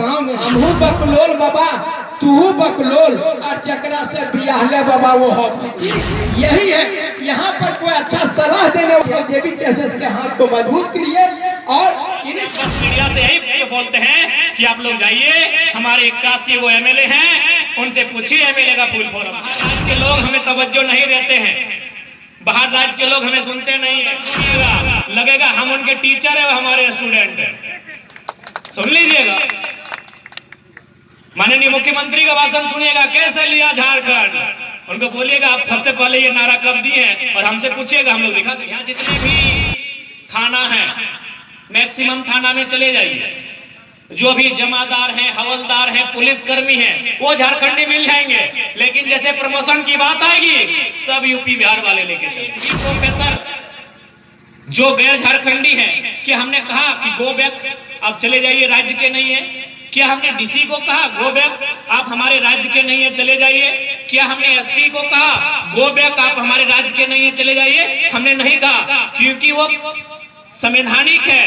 गांव में हमहू बकलोल बाबा, तू बकलोल, और जकरा से बियाह ले बाबा वो हॉस्पिटल। यही है, यहाँ पर कोई अच्छा सलाह देने वाले जेबी केसेस के हाथ को मजबूत करिए। और मीडिया से यही बोलते हैं कि आप लोग जाइए, हमारे 81 वो एमएलए हैं, उनसे पूछिए एमएलए का फुल फॉर्म। बाहर के लोग हमें तवज्जो नहीं देते हैं, बाहर राज्य के लोग हमें सुनते नहीं है। लगेगा हम उनके टीचर है, वो हमारे स्टूडेंट है। सुन लीजिएगा, माननीय मुख्यमंत्री का भाषण सुनिएगा, कैसे लिया झारखंड। उनको बोलिएगा आप सबसे पहले ये नारा कब दिए हैं, और हमसे पूछिएगा, हम लोग दिखा देंगे। यहाँ जितने भी थाना है, मैक्सिमम थाना में चले जाइए, जो भी जमादार हैं, हवलदार हैं, पुलिसकर्मी हैं, वो झारखंडी मिल जाएंगे। लेकिन जैसे प्रमोशन की बात आएगी, सब यूपी बिहार वाले लेके चलेंगे। प्रोफेसर जो गैर झारखंडी हैं, कि हमने कहा कि गो बैक, आप चले जाइए, राज्य के नहीं है। क्या हमने डीसी को कहा गो बैक, आप हमारे राज्य के नहीं है, चले जाइए? क्या हमने एसपी को कहा गो बैक, आप हमारे राज्य के नहीं है, चले जाइए? हमने नहीं कहा, क्योंकि वो संवैधानिक है,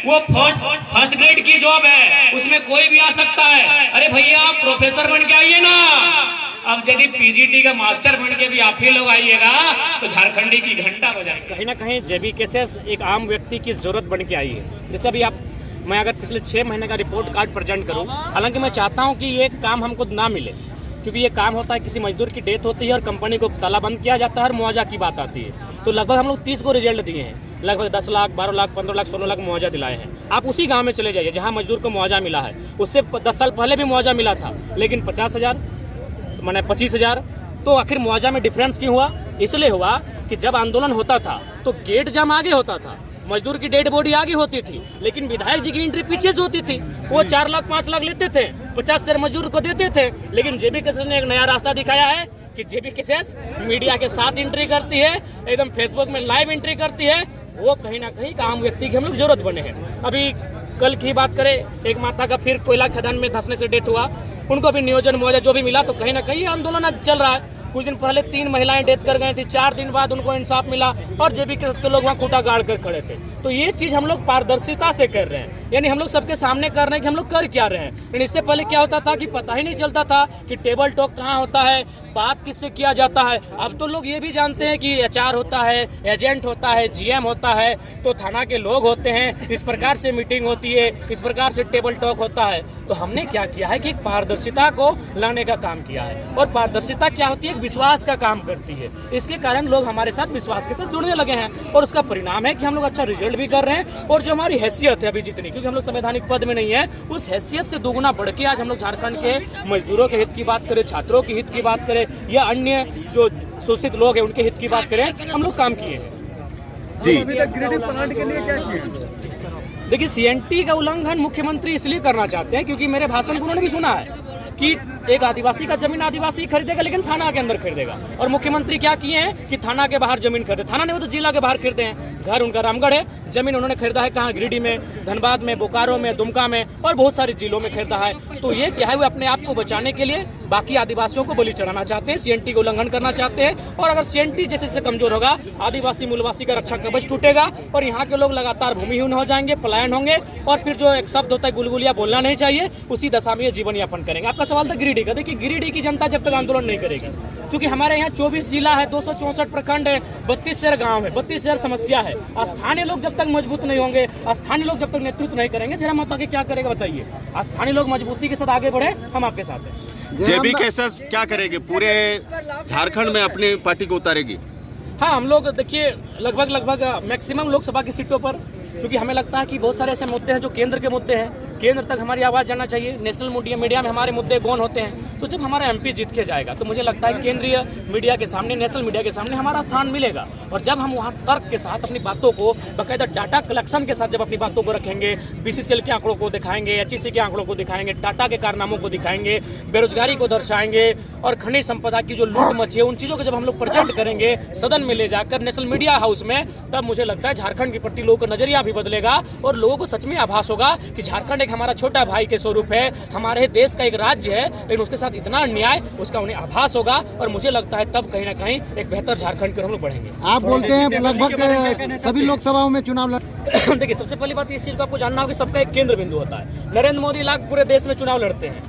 वो फर्स्ट ग्रेड की जॉब है, उसमें कोई भी आ सकता है। अरे भैया, आप प्रोफेसर बन के आइए ना। अब यदि पीजीटी का मास्टर बन के भी आप ही लोग आइएगा तो झारखंडी की घंटा बजाएंगे। कहीं ना कहीं जेबी केसेस एक आम व्यक्ति की जरूरत बन के आई है। जैसे अभी मैं अगर पिछले 6 महीने का रिपोर्ट कार्ड प्रेजेंट करूं, हालांकि मैं चाहता हूं कि ये काम हमको ना मिले, क्योंकि ये काम होता है किसी मजदूर की डेथ होती है और कंपनी को तालाबंद किया जाता है और मुआवजा की बात आती है। तो लगभग हम लोग 30 को रिजल्ट दिए हैं, लगभग 10 लाख, 12 लाख, 15 लाख, 16 लाख मुआवजा दिलाए हैं। आप उसी गांव में चले जाइए जहां मजदूर को मुआवजा मिला है। उससे 10 साल पहले भी मुआवजा मिला था, लेकिन 50,000 माने 25,000। तो आखिर मुआवजा में डिफरेंस क्यों हुआ? इसलिए हुआ कि जब आंदोलन होता था तो गेट जाम आगे होता था, मजदूर की डेड बॉडी आगे होती थी, लेकिन विधायक जी की एंट्री पीछे से होती थी। वो 4 लाख 5 लाख लेते थे, 50 शेयर मजदूर को देते थे। लेकिन जेबी केसेस ने एक नया रास्ता दिखाया है कि जेबी केसेस मीडिया के साथ एंट्री करती है, एकदम फेसबुक में लाइव एंट्री करती है। वो कहीं ना कहीं आम व्यक्ति की हम लोग जरूरत बने हैं। अभी कल की बात करें, एक माता का फिर कोयला खदान में धंसने से डेथ हुआ, उनको भी नियोजन मुआवजा जो भी मिला। तो कहीं ना कहीं आंदोलन आज चल रहा है। कुछ दिन पहले 3 महिलाएं डेथ कर गई थी, 4 दिन बाद उनको इंसाफ मिला और जेबी केस के लोग वहाँ खूंटा गाड़ कर खड़े थे। तो ये चीज हम लोग पारदर्शिता से कर रहे हैं, यानी हम लोग सबके सामने कर रहे हैं कि हम लोग कर क्या रहे हैं। लेकिन इससे पहले क्या होता था कि पता ही नहीं चलता था कि टेबल टॉक कहाँ होता है, बात किससे किया जाता है। अब तो लोग ये भी जानते हैं कि एचआर होता है, एजेंट होता है, जीएम होता है, तो थाना के लोग होते हैं, इस प्रकार से मीटिंग होती है, इस प्रकार से टेबल टॉक होता है। तो हमने क्या किया है कि पारदर्शिता को लाने का काम किया है। और पारदर्शिता क्या होती है? एक विश्वास का काम करती है। इसके कारण लोग हमारे साथ विश्वास के साथ जुड़ने लगे हैं और उसका परिणाम है कि हम लोग अच्छा रिजल्ट भी कर रहे हैं। और जो हमारी हैसियत है अभी जितनी, क्योंकि हम लोग संवैधानिक पद में नहीं है, उस हैसियत से दोगुना बढ़ के आज हम लोग झारखंड के मजदूरों के हित की बात करें, छात्रों के हित की बात करें या अन्य जो शोषित लोग हैं उनके हित की बात करें, हम लोग काम किए हैं। जी, गिरिडीह प्लांट के लिए क्या किए? देखिए, सीएनटी का उल्लंघन मुख्यमंत्री इसलिए करना चाहते हैं क्योंकि मेरे भाषण को उन्होंने भी सुना है कि एक आदिवासी का जमीन आदिवासी खरीदेगा, लेकिन थाना के अंदर खरीदेगा। और मुख्यमंत्री क्या किए हैं कि थाना के बाहर जमीन खरीदे। थाना ने वो तो जिला के बाहर खरीदे हैं। घर उनका रामगढ़ है, जमीन उन्होंने खरीदा है कहाँ? गिरिडीह में, धनबाद में, बोकारो में, दुमका में और बहुत सारे जिलों में खरीदा है। तो ये क्या है, वो अपने आप को बचाने के लिए बाकी आदिवासियों को बलि चढ़ाना चाहते हैं, सीएनटी को उल्लंघन करना चाहते हैं। और अगर सीएनटी जैसे जैसे कमजोर होगा, आदिवासी मूलवासी का रक्षा कवच टूटेगा और यहाँ के लोग लगातार भूमिहीन हो जाएंगे, पलायन होंगे और फिर जो एक शब्द होता है गुलगुलिया बोलना नहीं चाहिए, उसी दशा में ये जीवन यापन करेंगे। आपका सवाल था गिरिडीह का। देखिए, गिरिडीह की जनता जब तक आंदोलन नहीं करेगी, क्योंकि हमारे यहाँ 24 जिला है, 264 प्रखंड है, 32 शहर गाँव है, 32 शहर समस्या है। स्थानीय लोग जब तक मजबूत नहीं होंगे, स्थानीय लोग जब तक नेतृत्व नहीं करेंगे, जरा मत आगे क्या करेगा बताइए? स्थानीय लोग मजबूती के साथ आगे बढ़े, हम आपके साथ हैं। जेबी केसेस क्या करेगी? पूरे झारखंड में अपनी पार्टी को उतारेगी? हाँ, हम लोग देखिए लगभग मैक्सिमम लोकसभा की सीटों पर, क्योंकि हमें लगता है कि बहुत सारे ऐसे मुद्दे हैं जो केंद्र के मुद्दे हैं, केंद्र तक हमारी आवाज़ जाना चाहिए। नेशनल मीडिया में हमारे मुद्दे गौन होते हैं। तो जब हमारा एमपी जीत के जाएगा तो मुझे लगता है केंद्रीय मीडिया के सामने, नेशनल मीडिया के सामने हमारा स्थान मिलेगा। और जब हम वहाँ तर्क के साथ अपनी बातों को, बाकायदा डाटा कलेक्शन के साथ जब अपनी बातों को रखेंगे, बीसीसीएल के आंकड़ों को दिखाएंगे, एचईसी के आंकड़ों को दिखाएंगे, टाटा के कारनामों को दिखाएंगे, बेरोजगारी को दर्शाएंगे और खनिज संपदा की जो लूट मची है, उन चीज़ों को जब हम लोग प्रेजेंट करेंगे सदन में ले जाकर नेशनल मीडिया हाउस में, तब मुझे लगता है झारखंड के प्रति लोगों का नजरिया भी बदलेगा और लोगों को सच में आभास होगा कि झारखंड एक एक हमारा छोटा भाई के स्वरूप है, हमारे देश का एक राज्य है, लेकिन उसके साथ इतना अन्याय उसका उन्हें आभास होगा और मुझे लगता है तब कहीं ना कहीं एक बेहतर झारखंड की ओर हम लोग बढ़ेंगे। आप बोलते हैं लगभग सभी लोकसभाओं में चुनाव देखिए, सबसे पहली बात इस चीज़ को आपको जानना होगा कि सबका एक केंद्र बिंदु होता है। नरेंद्र मोदी लाख पूरे देश में चुनाव लड़ते हैं,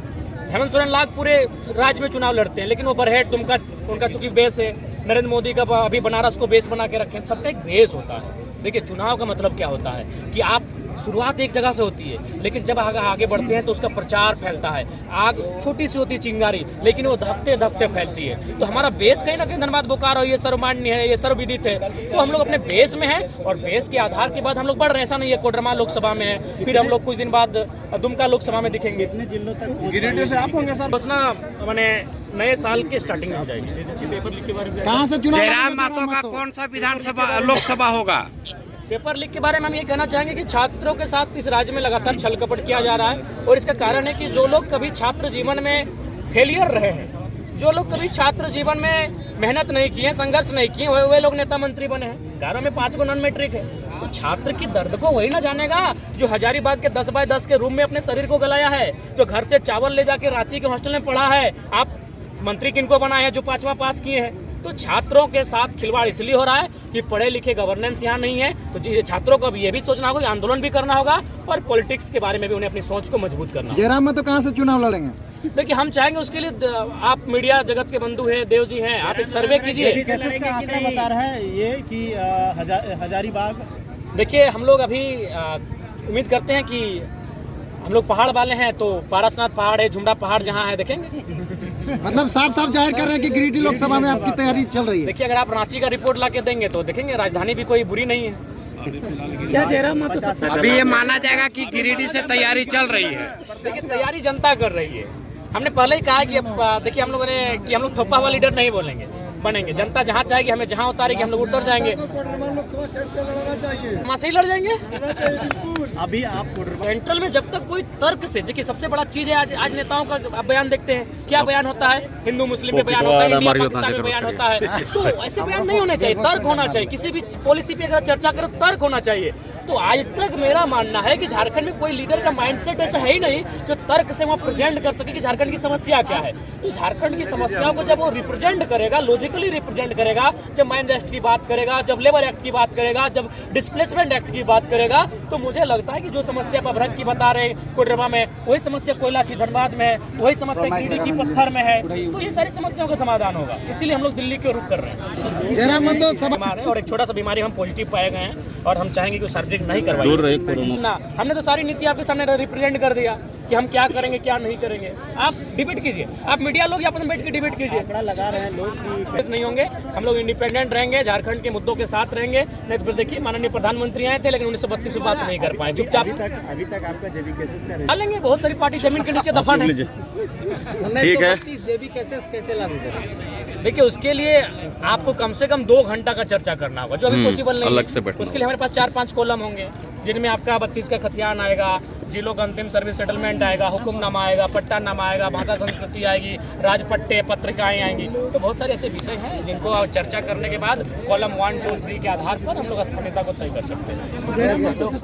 हेमंत सोरेन लाख पूरे राज्य में चुनाव लड़ते हैं, लेकिन वो बरहेट दुमका उनका चूंकि बेस है, नरेंद्र मोदी का अभी बनारस को बेस बना के रखे, सबका एक बेस होता है। देखिए, चुनाव का मतलब क्या होता है कि आप शुरुआत एक जगह से होती है, लेकिन जब आगे बढ़ते हैं तो उसका प्रचार फैलता है। आग छोटी सी होती है चिंगारी, लेकिन वो धकते धकते फैलती है। तो हमारा बेस कहीं ना कहीं धनबाद बोकारो ये सर्वमान्य है, ये सर्वविदित है। तो हम लोग अपने बेस में हैं और बेस के आधार के बाद हम लोग बढ़ रहे हैं। ऐसा नहीं है कोडरमा लोकसभा में है, फिर हम लोग कुछ दिन बाद दुमका लोकसभा में दिखेंगे। इतने जिलों तक गिरिडीह से आप होंगे सर? बस ना मैंने नए साल की स्टार्टिंग हो जाएगी। पेपर लीक के बारे में कहाँ से चुनाव? जयराम महतो का कौन सा विधानसभा लोकसभा होगा? पेपर लीक के बारे में हम ये कहना चाहेंगे कि छात्रों के साथ इस राज्य में लगातार छल कपट किया जा रहा है और इसका कारण है कि जो लोग कभी छात्र जीवन में फेलियर रहे हैं, जो लोग कभी छात्र जीवन में मेहनत नहीं किए, संघर्ष नहीं किए, वे लोग नेता मंत्री बने हैं। घरों में 5 गो नॉन मैट्रिक है, तो छात्र की दर्द को वही ना जानेगा जो हजारीबाग के 10x10 के रूम में अपने शरीर को गलाया है, जो घर से चावल ले जाके रांची के हॉस्टल में पढ़ा है। आप मंत्री किनको बनाए हैं? जो 5वां पास किए हैं। तो छात्रों के साथ खिलवाड़ इसलिए हो रहा है कि पढ़े लिखे गवर्नेंस यहाँ नहीं है। तो छात्रों को भी ये भी सोचना होगा, आंदोलन भी करना होगा और पॉलिटिक्स के बारे में भी उन्हें अपनी सोच को मजबूत करना होगा। जयराम महतो कहाँ से चुनाव लड़ेंगे? देखिए, हम चाहेंगे उसके लिए आप मीडिया जगत के बंधु हैं, देव जी हैं, आप एक सर्वे कीजिए। का आंकड़ा बता रहा है ये कि हजारीबाग। देखिए, हम लोग अभी उम्मीद करते हैं कि हम लोग पहाड़ वाले हैं, तो पारसनाथ पहाड़ है, झुमरा पहाड़ जहाँ है देखेंगे। मतलब साफ साफ जाहिर कर रहे हैं कि गिरिडीह लोकसभा में आपकी तैयारी चल रही है। देखिए, अगर आप रांची का रिपोर्ट ला के देंगे तो देखेंगे राजधानी भी कोई बुरी नहीं है। क्या जयराम महतो? अभी ये माना जाएगा कि गिरिडीह से तैयारी चल रही है। देखिए, तैयारी जनता कर रही है। हमने पहले ही कहा कि देखिए हम लोगों ने कि हम लोग थोपा हुआ लीडर नहीं बनेंगे। जनता जहाँ चाहेगी, हमें जहाँ उतारेगी हम लोग उतर जाएंगे, वहाँ से ही लड़ जाएंगे। अभी आप सेंट्रल में जब तक कोई तर्क से, देखिए सबसे बड़ा चीज है आज नेताओं का आप बयान देखते हैं, क्या बयान होता है? हिंदू मुस्लिम पे बयान होता है, इंडिया पाकिस्तान में बयान होता है। तो ऐसे बयान नहीं होने चाहिए, तर्क होना चाहिए। किसी भी पॉलिसी पे अगर चर्चा करो तर्क होना चाहिए। तो आज तक मेरा मानना है कि झारखंड में कोई लीडर का माइंडसेट ऐसा है ही नहीं जो तर्क से वो प्रेजेंट कर सके कि झारखंड की समस्या क्या है। तो झारखंड की समस्याओं को जब वो रिप्रेजेंट करेगा, लॉजिकली रिप्रेजेंट करेगा, जब माइंड एक्ट की बात करेगा, जब लेबर एक्ट की बात करेगा, जब डिस्प्लेसमेंट एक्ट की बात करेगा, तो मुझे लगता है कि जो समस्या पभरत की बता रहे कोडरमा में, वही समस्या कोयला की धनबाद में है, वही समस्या गिरिडीह की पत्थर में है। तो ये सारी समस्याओं का समाधान होगा। इसीलिए हम लोग दिल्ली की ओर रुख कर रहे हैं। जयराम महतो बीमार है और एक छोटा सा बीमारी हम पॉजिटिव पाए गए हैं और हम चाहेंगे कि सर्जरी नहीं करवाई ना। हमने तो सारी नीति आपके सामने रिप्रेजेंट कर दिया कि हम क्या करेंगे क्या नहीं करेंगे। आप डिबेट कीजिए, आप मीडिया लोग आपस में बैठ के डिबेट कीजिए। आंकड़ा लगा रहे हैं लोग कि नहीं होंगे, हम लोग इंडिपेंडेंट रहेंगे, झारखंड के मुद्दों के साथ रहेंगे। नहीं तो फिर देखिए, माननीय प्रधानमंत्री आए थे लेकिन 1932 में बात नहीं कर पाए, चुपचाप अभी तक आपका जेबी केसेस का डालेंगे। बहुत सारी पार्टी जमीन के नीचे दफन है। ठीक है। कैसे लागू करें? देखिए, उसके लिए आपको कम से कम 2 घंटा का चर्चा करना होगा, जो अभी पॉसिबल नहीं अलग से है। बैठना उसके लिए हमारे पास 4-5 कॉलम होंगे, जिनमें आपका 32 का खतियान आएगा, जिलों का अंतिम सर्विस सेटलमेंट आएगा, हुक्मनामा आएगा, पट्टानामा आएगा, भाषा संस्कृति आएगी, राजपट्टे, पत्रिकाएं आएंगी। तो बहुत सारे ऐसे विषय हैं जिनको चर्चा करने के बाद कॉलम 1, 2, 3 के आधार पर हम लोग स्थानीयता को तय कर सकते हैं।